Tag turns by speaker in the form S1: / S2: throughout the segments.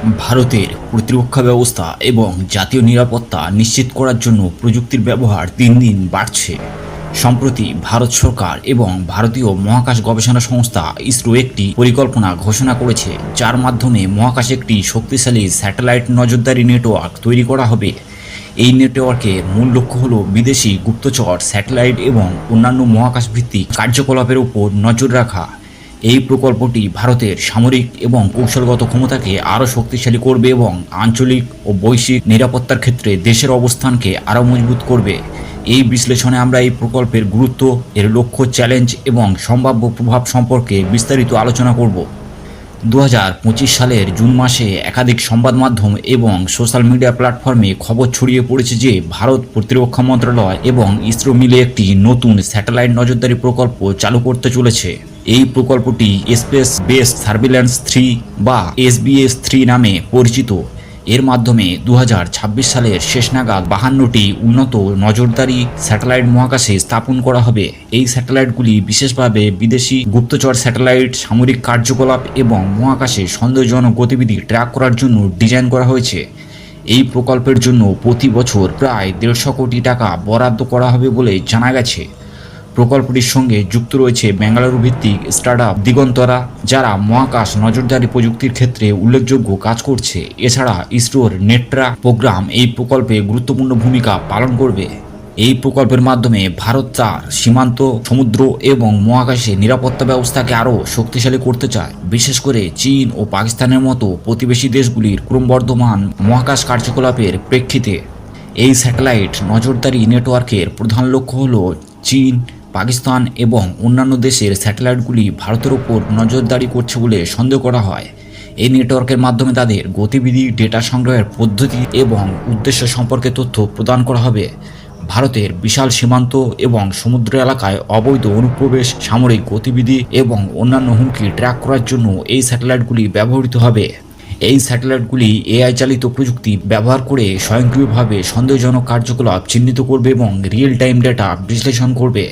S1: ভারতের প্রতিরক্ষা ব্যবস্থা এবং জাতীয় নিরাপত্তা নিশ্চিত করার জন্য প্রযুক্তির ব্যবহার দিন দিন বাড়ছে। সম্প্রতি ভারত সরকার এবং ভারতীয় মহাকাশ গবেষণা সংস্থা ইসরো একটি পরিকল্পনা ঘোষণা করেছে, যার মাধ্যমে মহাকাশে একটি শক্তিশালী স্যাটেলাইট নজরদারি নেটওয়ার্ক তৈরি করা হবে। এই নেটওয়ার্কের মূল লক্ষ্য হল বিদেশি গুপ্তচর, স্যাটেলাইট এবং অন্যান্য মহাকাশ ভিত্তিক কার্যকলাপের উপর নজর রাখা। এই প্রকল্পটি ভারতের সামরিক এবং কৌশলগত ক্ষমতাকে আরও শক্তিশালী করবে এবং আঞ্চলিক ও বৈশ্বিক নিরাপত্তার ক্ষেত্রে দেশের অবস্থানকে আরও মজবুত করবে। এই বিশ্লেষণে আমরা এই প্রকল্পের গুরুত্ব, এর লক্ষ্য, চ্যালেঞ্জ এবং সম্ভাব্য প্রভাব সম্পর্কে বিস্তারিত আলোচনা করব। 2025 সালের জুন মাসে একাধিক সংবাদ মাধ্যম এবং সোশ্যাল মিডিয়া প্ল্যাটফর্মে খবর ছড়িয়ে পড়েছে যে ভারত প্রতিরক্ষা মন্ত্রণালয় এবং ইসরো মিলে একটি নতুন স্যাটেলাইট নজরদারি প্রকল্প চালু করতে চলেছে। এই প্রকল্পটি স্পেস বেসড সার্ভিল্যান্স 3 বা SBS-3 নামে পরিচিত। এর মাধ্যমে 2026 সালের শেষ নাগাদ 52টি উন্নত নজরদারি স্যাটেলাইট মহাকাশে স্থাপন করা হবে। এই স্যাটেলাইটগুলি বিশেষভাবে বিদেশি গুপ্তচর স্যাটেলাইট, সামরিক কার্যকলাপ এবং মহাকাশে সন্দেহজনক গতিবিধি ট্র্যাক করার জন্য ডিজাইন করা হয়েছে। এই প্রকল্পের জন্য প্রতি বছর প্রায় 150 কোটি টাকা বরাদ্দ করা হবে বলে জানা গেছে। প্রকল্পটির সঙ্গে যুক্ত রয়েছে বেঙ্গালুরু ভিত্তিক স্টার্টআপ দিগন্তরা, যারা মহাকাশ নজরদারি প্রযুক্তির ক্ষেত্রে উল্লেখযোগ্য কাজ করছে। এছাড়া ইসরোর নেট্রা প্রোগ্রাম এই প্রকল্পে গুরুত্বপূর্ণ ভূমিকা পালন করবে। এই প্রকল্পের মাধ্যমে ভারত তার সীমান্ত, সমুদ্র এবং মহাকাশে নিরাপত্তা ব্যবস্থাকে আরও শক্তিশালী করতে চায়। বিশেষ করে চীন ও পাকিস্তানের মতো প্রতিবেশী দেশগুলির ক্রমবর্ধমান মহাকাশ কার্যকলাপের প্রেক্ষিতে এই স্যাটেলাইট নজরদারি নেটওয়ার্কের প্রধান লক্ষ্য হল চীন, পাকিস্তান এবং অন্যান্য দেশের স্যাটেলাইটগুলি ভারতের ওপর নজরদারি করছে বলে সন্দেহ করা হয়। এই নেটওয়ার্কের মাধ্যমে তাদের গতিবিধি, ডেটা সংগ্রহের পদ্ধতি এবং উদ্দেশ্য সম্পর্কে তথ্য প্রদান করা হবে। ভারতের বিশাল সীমান্ত এবং সমুদ্র এলাকায় অবৈধ অনুপ্রবেশ, সামরিক গতিবিধি এবং অন্যান্য হুমকি ট্র্যাক করার জন্য এই স্যাটেলাইটগুলি ব্যবহৃত হবে। এই স্যাটেলাইটগুলি AI চালিত প্রযুক্তি ব্যবহার করে স্বয়ংক্রিয়ভাবে সন্দেহজনক কার্যকলাপ চিহ্নিত করবে এবং রিয়েল টাইম ডেটা বিশ্লেষণ করবে।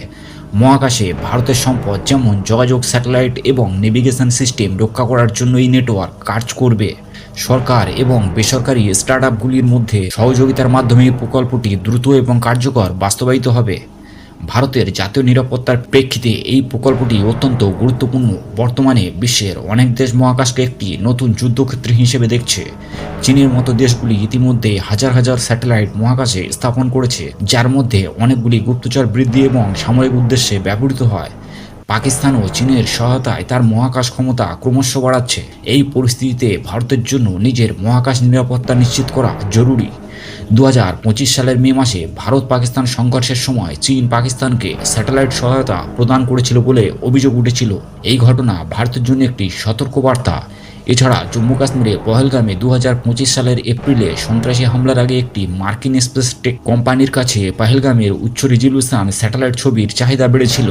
S1: মহাকাশে ভারতের সম্পদ যেমন যোগাযোগ, স্যাটেলাইট এবং নেভিগেশন সিস্টেম রক্ষা করার জন্য এই নেটওয়ার্ক কাজ করবে। সরকার এবং বেসরকারি স্টার্টআপগুলির মধ্যে সহযোগিতার মাধ্যমে এই প্রকল্পটি দ্রুত এবং কার্যকর বাস্তবায়িত হবে। ভারতের জাতীয় নিরাপত্তার প্রেক্ষিতে এই প্রকল্পটি অত্যন্ত গুরুত্বপূর্ণ। বর্তমানে বিশ্বের অনেক দেশ মহাকাশকে একটি নতুন যুদ্ধক্ষেত্র হিসেবে দেখছে। চীনের মতো দেশগুলি ইতিমধ্যে হাজার হাজার স্যাটেলাইট মহাকাশে স্থাপন করেছে, যার মধ্যে অনেকগুলি গুপ্তচর বৃদ্ধি এবং সামরিক উদ্দেশ্যে ব্যবহৃত হয়। পাকিস্তান ও চীনের সহায়তায় তার মহাকাশ ক্ষমতা ক্রমশ বাড়াচ্ছে। এই পরিস্থিতিতে ভারতের জন্য নিজের মহাকাশ নিরাপত্তা নিশ্চিত করা জরুরি। 2025 সালের মে মাসে ভারত পাকিস্তান সংঘর্ষের সময় চীন পাকিস্তানকে স্যাটেলাইট সহায়তা প্রদান করেছিল বলে অভিযোগ উঠেছিল। এই ঘটনা ভারতের জন্য একটি সতর্কবার্তা। এছাড়া জম্মু কাশ্মীরে পহেলগামে 2025 সালের এপ্রিলে সন্ত্রাসী হামলার আগে একটি মার্কিন স্পেস টেক কোম্পানির কাছে পহেলগামের উচ্চ রেজলিউশন স্যাটেলাইট ছবির চাহিদা বেড়েছিল।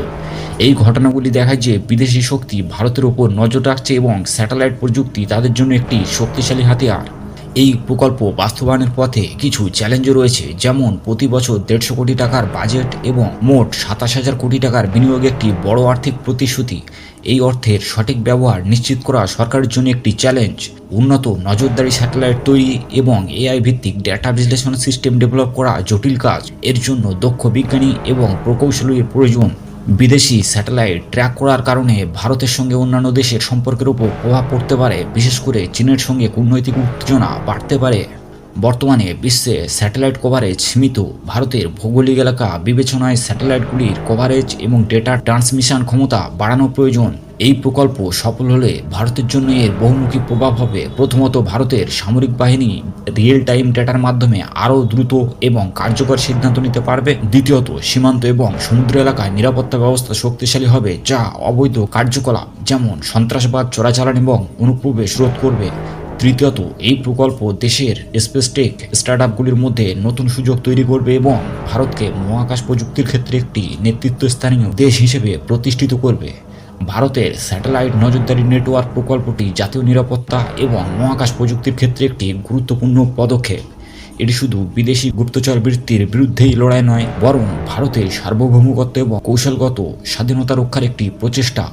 S1: এই ঘটনাগুলি দেখায় যে বিদেশি শক্তি ভারতের ওপর নজর রাখছে এবং স্যাটেলাইট প্রযুক্তি তাদের জন্য একটি শক্তিশালী হাতিয়ার। এই প্রকল্প বাস্তবায়নের পথে কিছু চ্যালেঞ্জও রয়েছে, যেমন প্রতি বছর 150 কোটি টাকার বাজেট এবং মোট 27,000 কোটি টাকার বিনিয়োগ একটি বড় আর্থিক প্রতিশ্রুতি। এই অর্থের সঠিক ব্যবহার নিশ্চিত করা সরকারের জন্য একটি চ্যালেঞ্জ। উন্নত নজরদারি স্যাটেলাইট তৈরি এবং AI ভিত্তিক ডেটা বিশ্লেষণ সিস্টেম ডেভেলপ করা জটিল কাজ। এর জন্য দক্ষ বিজ্ঞানী এবং প্রকৌশলীর প্রয়োজন। বিদেশি স্যাটেলাইট ট্র্যাক করার কারণে ভারতের সঙ্গে অন্যান্য দেশের সম্পর্কের উপর প্রভাব পড়তে পারে, বিশেষ করে চীনের সঙ্গে কূটনৈতিক উত্তেজনা বাড়তে পারে। বর্তমানে বিশ্বে স্যাটেলাইট কভারেজ সীমিত। ভারতের ভৌগোলিক এলাকা বিবেচনায় স্যাটেলাইটগুলির কভারেজ এবং ডেটা ট্রান্সমিশন ক্ষমতা বাড়ানো প্রয়োজন। এই প্রকল্প সফল হলে ভারতের জন্য এর বহুমুখী প্রভাব হবে। প্রথমত, ভারতের সামরিক বাহিনী রিয়েল টাইম ডেটার মাধ্যমে আরও দ্রুত এবং কার্যকর সিদ্ধান্ত নিতে পারবে। দ্বিতীয়ত, সীমান্ত এবং সমুদ্র এলাকায় নিরাপত্তা ব্যবস্থা শক্তিশালী হবে, যা অবৈধ কার্যকলাপ যেমন সন্ত্রাসবাদ, চোরাচালান এবং অনুপ্রবেশ রোধ করবে। তৃতীয়ত, এই প্রকল্প দেশের স্পেস টেক স্টার্টআপগুলির মধ্যে নতুন সুযোগ তৈরি করবে এবং ভারতকে মহাকাশ প্রযুক্তির ক্ষেত্রে একটি নেতৃত্বস্থানীয় দেশ হিসেবে প্রতিষ্ঠিত করবে। ভারতের স্যাটেলাইট নজরদারি নেটওয়ার্ক প্রকল্পটি জাতীয় নিরাপত্তা এবং মহাকাশ প্রযুক্তির ক্ষেত্রে একটি গুরুত্বপূর্ণ পদক্ষেপ। এটি শুধু বিদেশি গুপ্তচর বৃত্তির বিরুদ্ধেই লড়াই নয়, বরং ভারতের সার্বভৌমত্ব এবং কৌশলগত স্বাধীনতা রক্ষার একটি প্রচেষ্টা।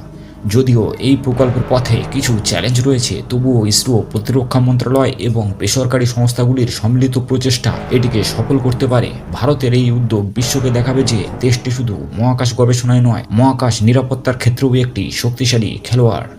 S1: যদিও এই প্রকল্পের পথে কিছু চ্যালেঞ্জ রয়েছে, তবুও ইসরো, প্রতিরক্ষা মন্ত্রণালয় এবং বেসরকারি সংস্থাগুলির সম্মিলিত প্রচেষ্টা এটিকে সফল করতে পারে। ভারতের এই উদ্যোগ বিশ্বকে দেখাবে যে দেশটি শুধু মহাকাশ গবেষণায় নয়, মহাকাশ নিরাপত্তার ক্ষেত্রেও একটি শক্তিশালী খেলোয়াড়।